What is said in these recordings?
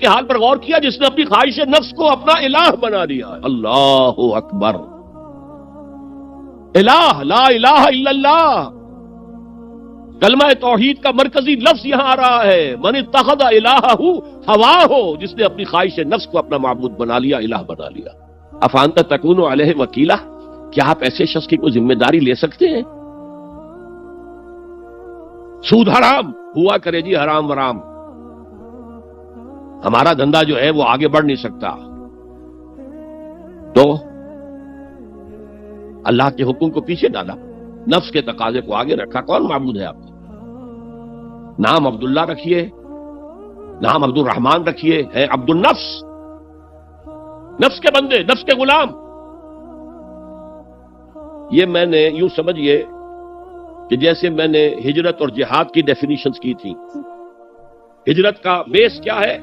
کے حال پر غور کیا جس نے اپنی خواہش نفس کو اپنا الہ بنا لیا؟ اللہ اکبر، الہ، لا الہ الا اللہ، کلمہ توحید کا مرکزی لفظ یہاں آ رہا ہے، من اتخذ الہہ ہواہ، جس نے اپنی خواہش نفس کو اپنا معبود بنا لیا، الہ بنا لیا۔ افانت تکون علیہ وکیلا، کیا آپ ایسے شخص کی کوئی ذمہ داری لے سکتے ہیں؟ سود حرام ہوا کرے جی، حرام ورام، ہمارا دھندا جو ہے وہ آگے بڑھ نہیں سکتا، تو اللہ کے حکم کو پیچھے ڈالا، نفس کے تقاضے کو آگے رکھا۔ کون معبود ہے آپ کا؟ نام عبداللہ رکھیے، نام عبد الرحمن رکھیے، ہے عبد النفس، نفس کے بندے، نفس کے غلام۔ یہ میں نے یوں سمجھیے کہ جیسے میں نے ہجرت اور جہاد کی ڈیفینیشنز کی تھی۔ ہجرت کا بیس کیا ہے؟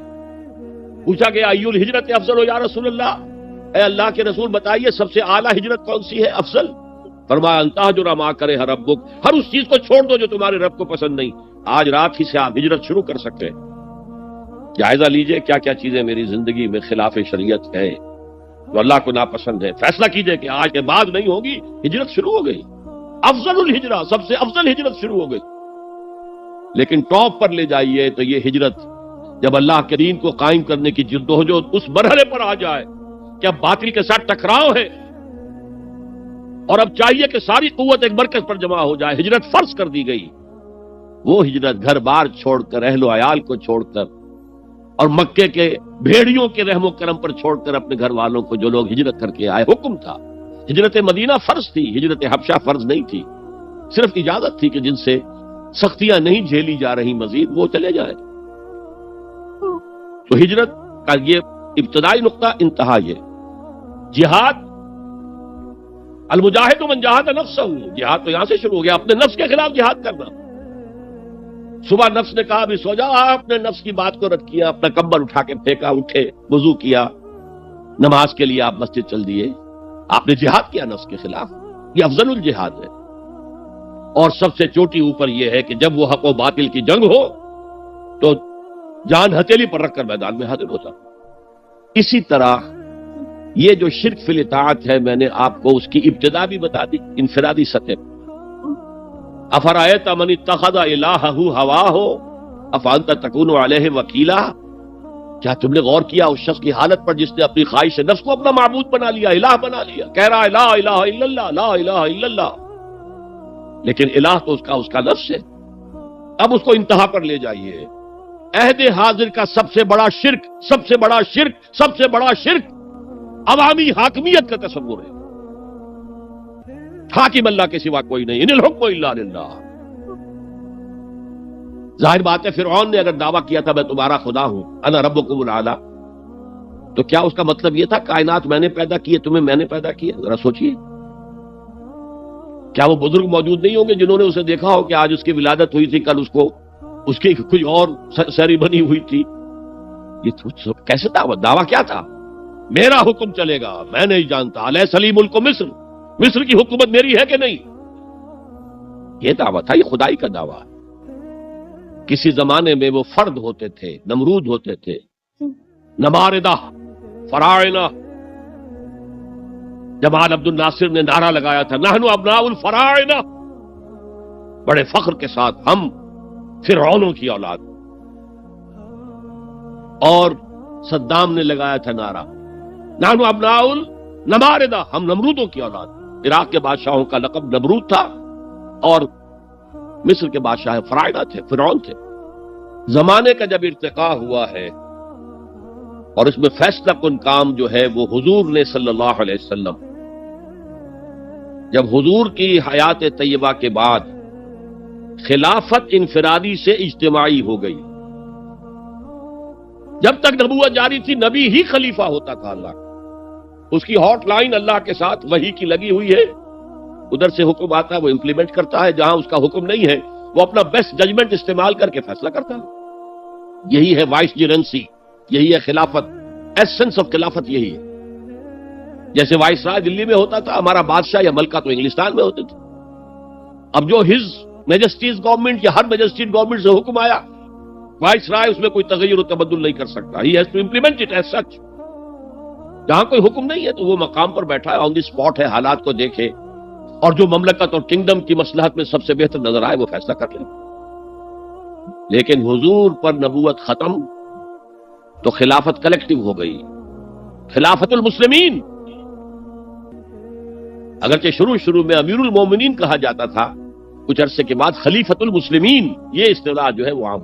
پوچھا گیا ایو الہجرت افضل یا رسول اللہ، اے اللہ کے رسول بتائیے سب سے اعلیٰ ہجرت کون سی ہے، افضل؟ فرمایا ان تہجر ما کرے ربک، ہر اس چیز کو چھوڑ دو جو تمہارے رب کو پسند نہیں۔ آج رات ہی سے آپ ہجرت شروع کر سکتے ہیں۔ جائزہ لیجئے کیا کیا چیزیں میری زندگی میں خلاف شریعت ہیں، جو اللہ کو ناپسند ہے، فیصلہ کیجئے کہ آج کے بعد نہیں ہوگی، ہجرت شروع ہو گئی، افضل الہجرہ، سب سے افضل ہجرت شروع ہو گئی۔ لیکن ٹاپ پر لے جائیے تو یہ ہجرت جب اللہ کے دین کو قائم کرنے کی جدوجہد اس مرحلے پر آ جائے کہ اب باطل کے ساتھ ٹکراؤ ہے اور اب چاہیے کہ ساری قوت ایک مرکز پر جمع ہو جائے، ہجرت فرض کر دی گئی۔ وہ ہجرت گھر بار چھوڑ کر، اہل و عیال کو چھوڑ کر، اور مکے کے بھیڑیوں کے رحم و کرم پر چھوڑ کر اپنے گھر والوں کو، جو لوگ ہجرت کر کے آئے، حکم تھا۔ ہجرت مدینہ فرض تھی، ہجرت حبشہ فرض نہیں تھی، صرف اجازت تھی کہ جن سے سختیاں نہیں جھیلی جا رہی مزید وہ چلے جائیں۔ تو ہجرت کا یہ ابتدائی نقطہ، انتہا یہ جہاد، المجاہد من جاہد نفسہ، جہاد تو یہاں سے شروع ہو گیا، اپنے نفس کے خلاف جہاد کرنا۔ صبح نفس نے کہا بھی سو جا، آپ نے نفس کی بات کو رد کیا، اپنا کمبل اٹھا کے پھینکا، اٹھے، وضو کیا، نماز کے لیے آپ مسجد چل دیے، آپ نے جہاد کیا نفس کے خلاف۔ یہ افضل الجہاد ہے، اور سب سے چوٹی اوپر یہ ہے کہ جب وہ حق و باطل کی جنگ ہو تو جان ہتھیلی پر رکھ کر میدان میں حاضر ہوتا۔ اسی طرح یہ جو شرک فی الاطاعت ہے، میں نے آپ کو اس کی ابتدا بھی بتا دی انفرادی سطح پر۔ افرأیت من اتخذ الہہ ہواہ افانت تکون علیہ وکیلا، کیا تم نے غور کیا اس شخص کی حالت پر جس نے اپنی خواہش نفس کو اپنا معبود بنا لیا، الہ بنا لیا، کہہ رہا ہے لا الہ الا اللہ، لا الہ الا اللہ، لیکن الہ تو اس کا نفس ہے۔ اب اس کو انتہا پر لے جائیے۔ عہد حاضر کا سب سے بڑا شرک، سب سے بڑا شرک، سب سے بڑا شرک عوامی حاکمیت کا تصور ہے۔ حاکم اللہ کے سوا کوئی نہیں، ان الحکم الا للہ۔ ظاہر بات ہے فرعون نے اگر دعویٰ کیا تھا میں تمہارا خدا ہوں، انا ربکم الاعلی، تو کیا اس کا مطلب یہ تھا کائنات میں نے پیدا کی ہے، تمہیں میں نے پیدا کیا؟ ذرا سوچئے، کیا وہ بزرگ موجود نہیں ہوں گے جنہوں نے اسے دیکھا ہو کہ آج اس کی ولادت ہوئی تھی، کل اس کی کوئی اور سیریمنی ہوئی تھی؟ یہ کیسے دعویٰ کیا تھا؟ میرا حکم چلے گا، میں نہیں جانتا، الیس لی ملک مصر، مصر کی حکومت میری ہے کہ نہیں؟ یہ دعویٰ تھا، یہ خدائی کا دعویٰ۔ کسی زمانے میں وہ فرد ہوتے تھے، نمرود ہوتے تھے، نماردہ، فراعنہ۔ جمال عبد الناصر نے نعرہ لگایا تھا نحن ابناء الفراعنہ، بڑے فخر کے ساتھ، ہم فرعونوں کی اولاد۔ اور صدام نے لگایا تھا نعرہ نحن ابناء النماردہ، ہم نمرودوں کی اولاد۔ عراق کے بادشاہوں کا لقب نمرود تھا، اور مصر کے بادشاہ فراعنہ تھے، فرعون تھے۔ زمانے کا جب ارتقاء ہوا ہے اور اس میں فیصلہ کن کام جو ہے وہ حضور نے صلی اللہ علیہ وسلم، جب حضور کی حیات طیبہ کے بعد خلافت انفرادی سے اجتماعی ہو گئی، جب تک نبوت جاری تھی نبی ہی خلیفہ ہوتا تھا اللہ کا، اس کی ہاٹ لائن اللہ کے ساتھ وحی کی لگی ہوئی ہے، ادھر سے حکم آتا ہے وہ امپلیمنٹ کرتا ہے، جہاں اس کا حکم نہیں ہے وہ اپنا بیسٹ ججمنٹ استعمال کر کے فیصلہ کرتا ہے۔ یہی ہے وائس جرنسی، یہی ہے خلافت، ایسنس آف خلافت یہی ہے۔ جیسے وائس رائے دلی میں ہوتا تھا، ہمارا بادشاہ یا ملکہ تو انگلستان میں ہوتے تھے، اب جو ہز میجسٹیز گورنمنٹ یا ہر میجسٹیز گورنمنٹ سے حکم آیا وائس رائے اس میں کوئی تغیر و تبدل نہیں کر سکتا. He has to implement it as such. جہاں کوئی حکم نہیں ہے تو وہ مقام پر بیٹھا ہے, آن دی اسپاٹ ہے, حالات کو دیکھے اور جو مملکت اور کنگڈم کی مصلحت میں سب سے بہتر نظر آئے وہ فیصلہ کر لے. لیکن حضور پر نبوت ختم تو خلافت کلیکٹیو ہو گئی, خلافت المسلمین. اگرچہ شروع میں امیر المومنین کہا جاتا تھا, کچھ عرصے کے بعد خلیفت المسلمین یہ اصطلاح جو ہے وہ عام.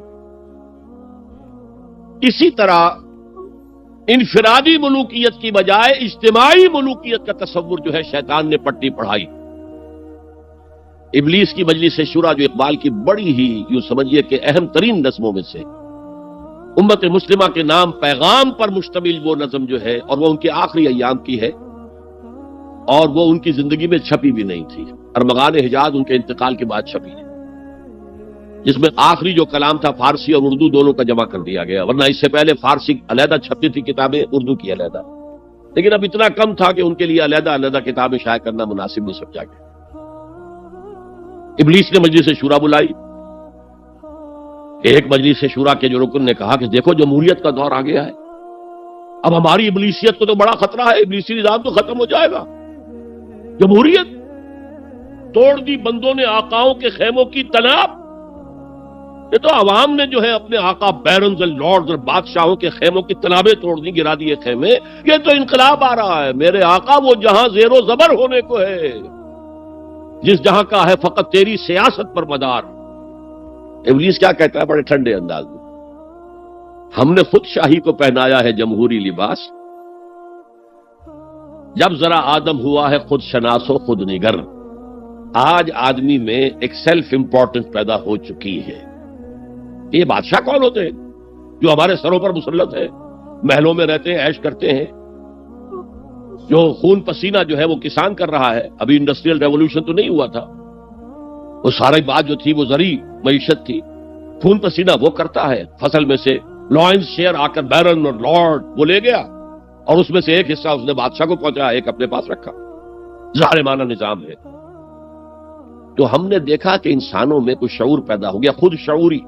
اسی طرح انفرادی ملوکیت کی بجائے اجتماعی ملوکیت کا تصور جو ہے شیطان نے پٹی پڑھائی. ابلیس کی مجلس شورا جو اقبال کی بڑی ہی یوں سمجھیے کہ اہم ترین نظموں میں سے, امت مسلمہ کے نام پیغام پر مشتمل وہ نظم جو ہے, اور وہ ان کے آخری ایام کی ہے اور وہ ان کی زندگی میں چھپی بھی نہیں تھی. ارمغان حجاز ان کے انتقال کے بعد چھپی ہے, جس میں آخری جو کلام تھا فارسی اور اردو دونوں کا جمع کر دیا گیا, ورنہ اس سے پہلے فارسی علیحدہ چھپتی تھی کتابیں, اردو کی علیحدہ, لیکن اب اتنا کم تھا کہ ان کے لیے علیحدہ کتابیں شائع کرنا مناسب نہیں سمجھا گیا. ابلیس نے مجلس شورا بلائی. ایک مجلس شورا کے جو رکن نے کہا کہ دیکھو جمہوریت کا دور آ گیا ہے, اب ہماری ابلیسیت کو تو بڑا خطرہ ہے, ابلیسی نظام تو ختم ہو جائے گا. جمہوریت توڑ دی بندوں نے آقاؤں کے خیموں کی تناب. یہ تو عوام نے جو ہے اپنے آقا بیرنز اور لارڈز اور بادشاہوں کے خیموں کی تنابیں توڑ دی, گرا دیے خیمے. یہ تو انقلاب آ رہا ہے. میرے آقا وہ جہاں زیر و زبر ہونے کو ہے, جس جہاں کا ہے فقط تیری سیاست پر مدار. ابلیس کیا کہتا ہے بڑے ٹھنڈے انداز میں, ہم نے خود شاہی کو پہنایا ہے جمہوری لباس, جب ذرا آدم ہوا ہے خود شناس و خود نگر. آج آدمی میں ایک سیلف امپورٹنس پیدا ہو چکی ہے. یہ بادشاہ کون ہوتے ہیں جو ہمارے سروں پر مسلط ہے, محلوں میں رہتے ہیں, عیش کرتے ہیں, جو خون پسینہ جو ہے وہ کسان کر رہا ہے. ابھی انڈسٹریل ریولوشن تو نہیں ہوا تھا, وہ ساری بات جو تھی وہ زرعی معیشت تھی. خون پسینہ وہ کرتا ہے, فصل میں سے لائنز شیئر آ کر بیرن اور لارڈ وہ لے گیا, اور اس میں سے ایک حصہ اس نے بادشاہ کو پہنچایا, ایک اپنے پاس رکھا. ظالمانہ نظام ہے. تو ہم نے دیکھا کہ انسانوں میں کچھ شعور پیدا ہو گیا, خود شعوری.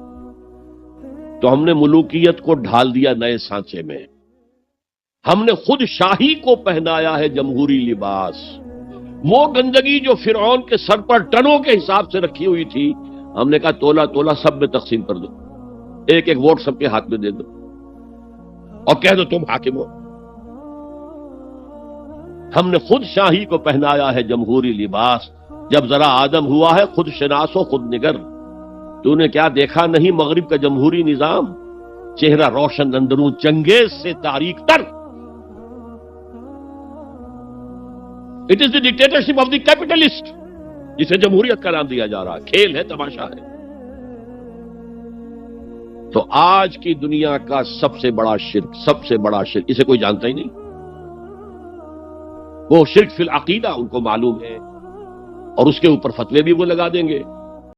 تو ہم نے ملوکیت کو ڈھال دیا نئے سانچے میں. ہم نے خود شاہی کو پہنایا ہے جمہوری لباس. وہ گندگی جو فرعون کے سر پر ٹنوں کے حساب سے رکھی ہوئی تھی, ہم نے کہا تولا تولا سب میں تقسیم کر دو, ایک ایک ووٹ سب کے ہاتھ میں دے دو اور کہہ دو تم حاکم ہو. ہم نے خود شاہی کو پہنایا ہے جمہوری لباس, جب ذرا آدم ہوا ہے خود شناس و خود نگر. تو نے کیا دیکھا نہیں مغرب کا جمہوری نظام, چہرہ روشن اندرون چنگیز سے تاریک تر. It is the dictatorship of the capitalist, جسے جمہوریت کا نام دیا جا رہا ہے. کھیل ہے, تماشا ہے. تو آج کی دنیا کا سب سے بڑا شرک اسے کوئی جانتا ہی نہیں. وہ شرک فی العقیدہ ان کو معلوم ہے, اور اس کے اوپر فتوے بھی وہ لگا دیں گے.